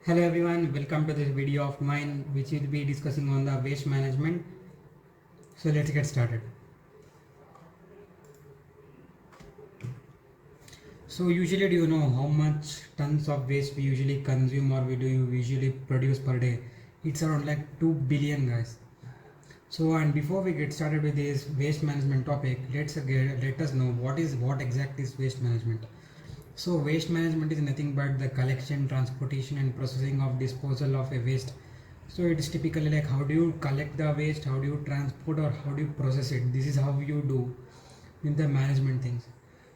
Hello everyone, welcome to this video of mine which will be discussing on the waste management. So let's get started. So usually do you know how much tons of waste we usually consume or we do usually produce per day? It's around like 2 billion guys. So and before we get started with this waste management topic, let us know what exactly is waste management. So waste management is nothing but the collection, transportation and processing of disposal of a waste. So it is typically like how do you collect the waste, how do you transport or how do you process it. This is how you do in the management things.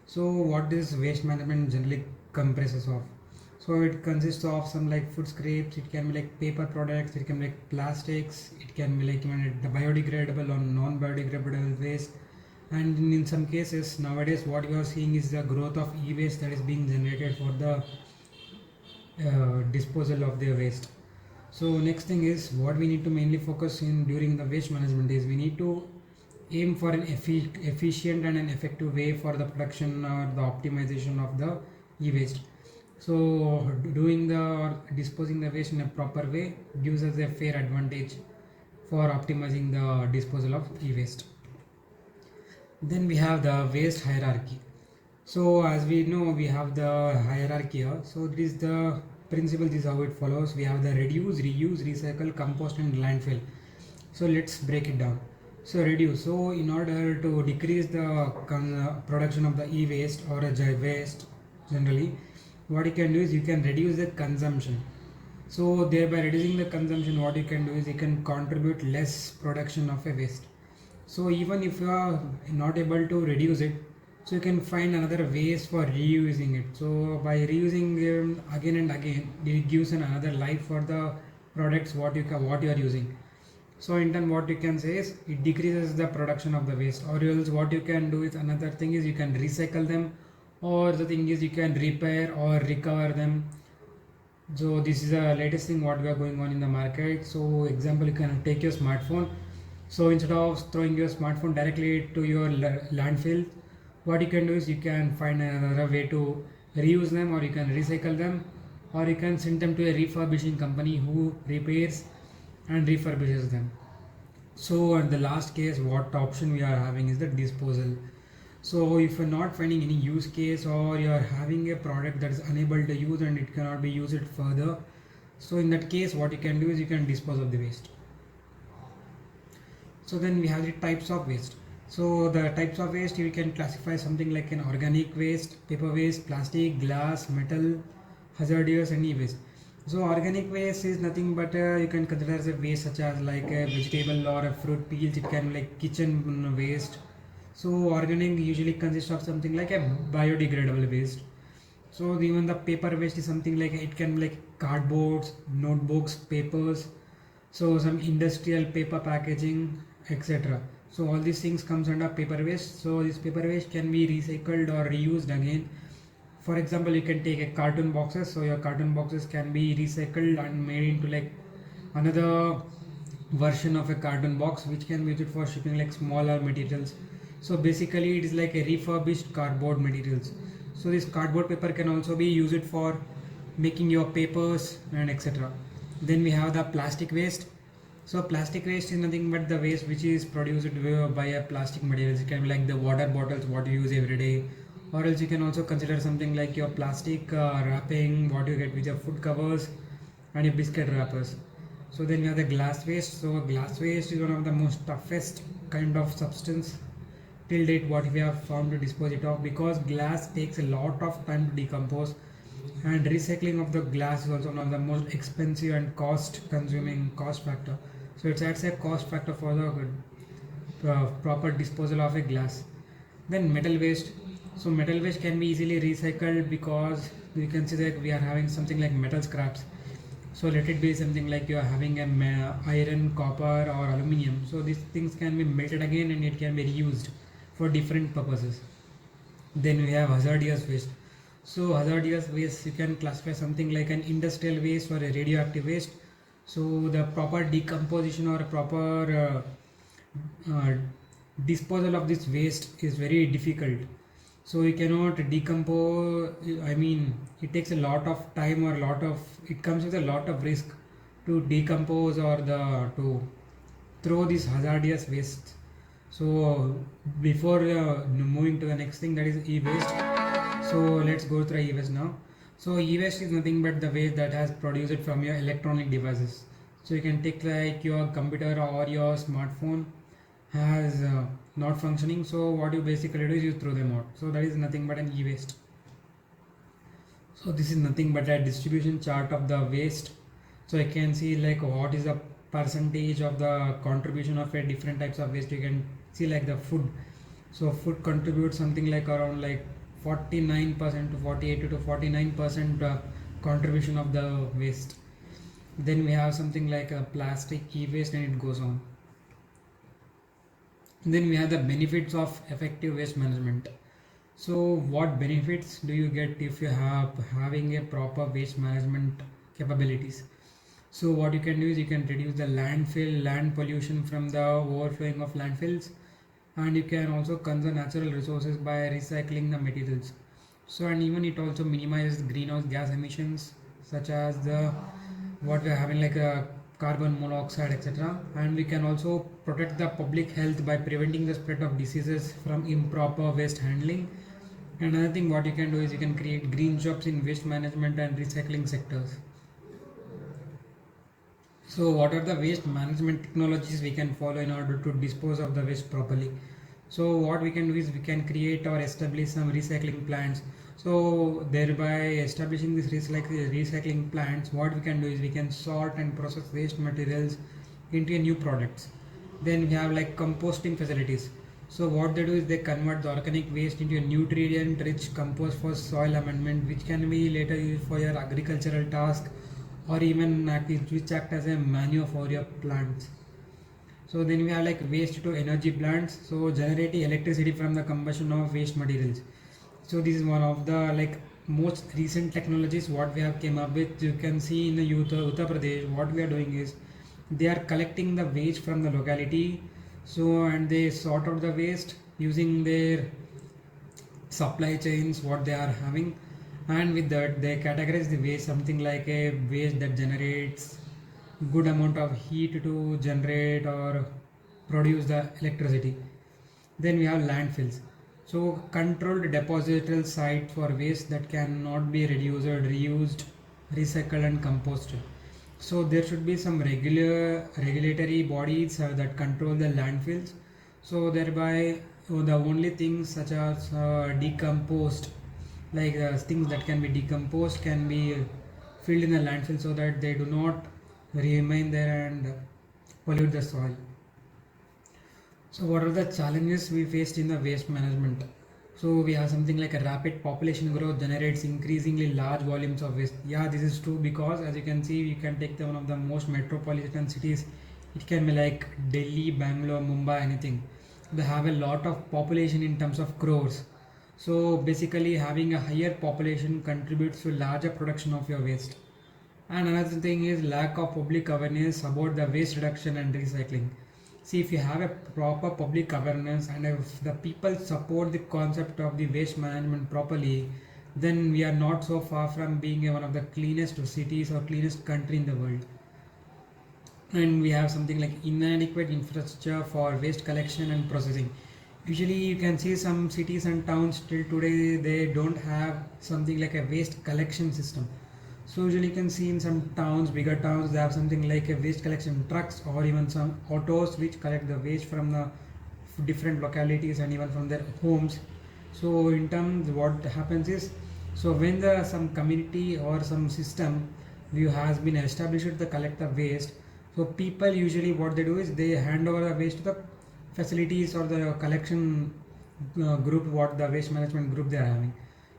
So what this waste management generally comprises of? So it consists of some like food scraps, it can be like paper products, it can be like plastics, it can be like even the biodegradable or non-biodegradable waste. And in some cases nowadays what you are seeing is the growth of e-waste that is being generated for the disposal of their waste. So next thing is what we need to mainly focus in during the waste management is we need to aim for an efficient and an effective way for the production or the optimization of the e-waste. So doing the or disposing the waste in a proper way gives us a fair advantage for optimizing the disposal of e-waste. Then we have the waste hierarchy. So as we know, we have the hierarchy here. So this is the principle. This is how it follows. We have the reduce, reuse, recycle, compost, and landfill. So let's break it down. So reduce. So in order to decrease the production of the e-waste or a waste, generally, what you can do is you can reduce the consumption. So thereby reducing the consumption, what you can do is you can contribute less production of a waste. So even if you are not able to reduce it, so you can find another ways for reusing it. So by reusing them again and again, it gives another life for the products what you are using. So in turn what you can say is it decreases the production of the waste, or else what you can do is another thing is you can recycle them, or the thing is you can repair or recover them. So this is the latest thing what we are going on in the market. So example, you can take your smartphone. So instead of throwing your smartphone directly to your landfill, what you can do is you can find another way to reuse them, or you can recycle them, or you can send them to a refurbishing company who repairs and refurbishes them. So at the last case, what option we are having is the disposal. So if you're not finding any use case, or you are having a product that is unable to use and it cannot be used further, so in that case what you can do is you can dispose of the waste. So then we have the types of waste. So the types of waste you can classify something like an organic waste, paper waste, plastic, glass, metal, hazardous, and e-waste. So organic waste is nothing but you can consider as a waste such as like a vegetable or a fruit peels. It can be like kitchen waste. So organic usually consists of something like a biodegradable waste. So even the paper waste is something like it can be like cardboards, notebooks, papers. So some industrial paper packaging, etc. So all these things comes under paper waste. So this paper waste can be recycled or reused again. For example, you can take a carton boxes. So your carton boxes can be recycled and made into like another version of a carton box, which can be used for shipping like smaller materials. So basically it is like a refurbished cardboard materials. So this cardboard paper can also be used for making your papers and etc. Then we have the plastic waste. So plastic waste is nothing but the waste which is produced by a plastic materials. It can be like the water bottles what you use every day, or else you can also consider something like your plastic wrapping what you get with your food covers and your biscuit wrappers. So then you have the glass waste. So glass waste is one of the most toughest kind of substance till date what we have found to dispose it of, because glass takes a lot of time to decompose, and recycling of the glass is also one of the most expensive and cost consuming cost factor. So it adds a cost factor for the proper disposal of a glass. Then metal waste. So metal waste can be easily recycled, because you can see that we are having something like metal scraps. So let it be something like you are having a iron, copper or aluminium. So these things can be melted again and it can be reused for different purposes. Then we have hazardous waste. So hazardous waste you can classify something like an industrial waste or a radioactive waste. So the proper decomposition or proper disposal of this waste is very difficult. So you cannot decompose. I mean, it takes a lot of time or it comes with a lot of risk to decompose or the to throw this hazardous waste. So before moving to the next thing, that is e-waste. So let's go through e-waste now. So e-waste is nothing but the waste that has produced from your electronic devices. So you can take like your computer or your smartphone has not functioning. So what you basically do is you throw them out. So that is nothing but an e-waste. So this is nothing but a distribution chart of the waste. So I can see like what is the percentage of the contribution of a different types of waste. You can see like the food. So food contributes something like around like 49% to 48 to 49% contribution of the waste. Then we have something like a plastic e-waste and it goes on. Then we have the benefits of effective waste management. So what benefits do you get if you have having a proper waste management capabilities? So what you can do is you can reduce the land pollution from the overflowing of landfills, and you can also conserve natural resources by recycling the materials. So and even it also minimizes greenhouse gas emissions such as the what we're having like a carbon monoxide, etc. And we can also protect the public health by preventing the spread of diseases from improper waste handling. And another thing what you can do is you can create green jobs in waste management and recycling sectors. So what are the waste management technologies we can follow in order to dispose of the waste properly? So what we can do is we can create or establish some recycling plants. So thereby establishing this recycling plants, what we can do is we can sort and process waste materials into a new products. Then we have like composting facilities. So what they do is they convert the organic waste into a nutrient rich compost for soil amendment, which can be later used for your agricultural task or even which act as a manure for your plants. So then we have like waste to energy plants, so generating electricity from the combustion of waste materials. So this is one of the like most recent technologies what we have came up with. You can see in the Uttar Pradesh what we are doing is they are collecting the waste from the locality, so and they sort out the waste using their supply chains what they are having, and with that they categorize the waste something like a waste that generates good amount of heat to generate or produce the electricity. Then we have landfills, so controlled depository site for waste that cannot be reduced or reused, recycled and composted. So there should be some regulatory bodies that control the landfills. So thereby the only things such as decomposed, like things that can be decomposed can be filled in the landfill so that they do not remain there and pollute the soil. So what are the challenges we faced in the waste management? So we have something like a rapid population growth generates increasingly large volumes of waste. Yeah, this is true because as you can see, you can take one of the most metropolitan cities. It can be like Delhi, Bangalore, Mumbai, anything. They have a lot of population in terms of crores. So basically having a higher population contributes to larger production of your waste. And another thing is lack of public awareness about the waste reduction and recycling. See, if you have a proper public awareness and if the people support the concept of the waste management properly, then we are not so far from being one of the cleanest cities or cleanest country in the world. And we have something like inadequate infrastructure for waste collection and processing. Usually you can see some cities and towns till today they don't have something like a waste collection system. So usually you can see in some towns, bigger towns, they have something like a waste collection trucks or even some autos which collect the waste from the different localities and even from their homes. So in terms what happens is, so when the some community or some system view has been established to collect the waste, so people usually what they do is they hand over the waste to the facilities or the collection group what the waste management group they are having,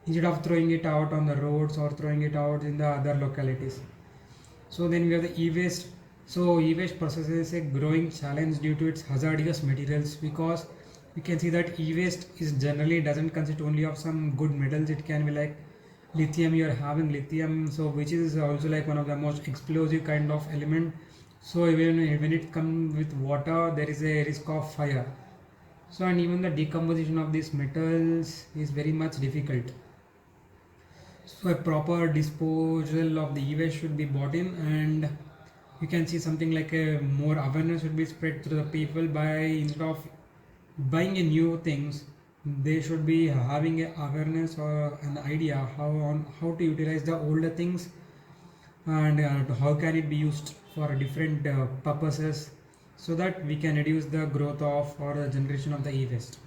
instead of throwing it out on the roads or throwing it out in the other localities. So then we have the e-waste. So e-waste processes a growing challenge due to its hazardous materials, because we can see that e-waste is generally doesn't consist only of some good metals. It can be like lithium, you are having lithium, so which is also like one of the most explosive kind of element. So even when it comes with water there is a risk of fire. So and even the decomposition of these metals is very much difficult. So a proper disposal of the e-waste should be bought in, and you can see something like a more awareness should be spread to the people by, instead of buying a new things, they should be having a awareness or an idea how to utilize the older things, and how can it be used for different purposes, so that we can reduce the growth of or the generation of the e-waste.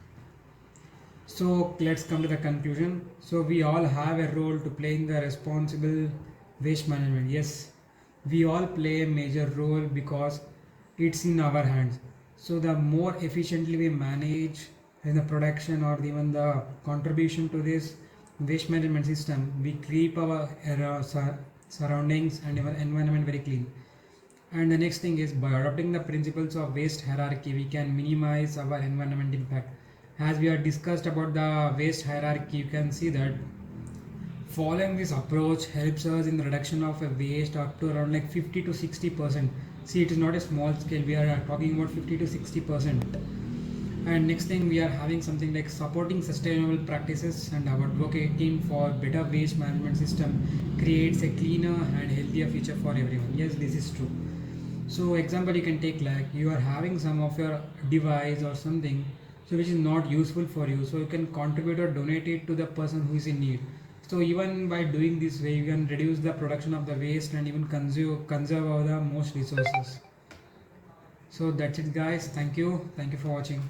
So let's come to the conclusion. So we all have a role to play in the responsible waste management. Yes, we all play a major role because it's in our hands. So the more efficiently we manage in the production or even the contribution to this waste management system, we keep our surroundings and our environment very clean. And the next thing is, by adopting the principles of waste hierarchy, we can minimize our environment impact. As we have discussed about the waste hierarchy, you can see that following this approach helps us in the reduction of a waste up to around like 50 to 60%. See, it is not a small scale, we are talking about 50 to 60%. And next thing, we are having something like supporting sustainable practices and advocating for better waste management system creates a cleaner and healthier future for everyone. Yes, this is true. So example you can take, like you are having some of your device or something so which is not useful for you, so you can contribute or donate it to the person who is in need. So even by doing this way, you can reduce the production of the waste and even conserve all the most resources. So that's it guys, thank you for watching.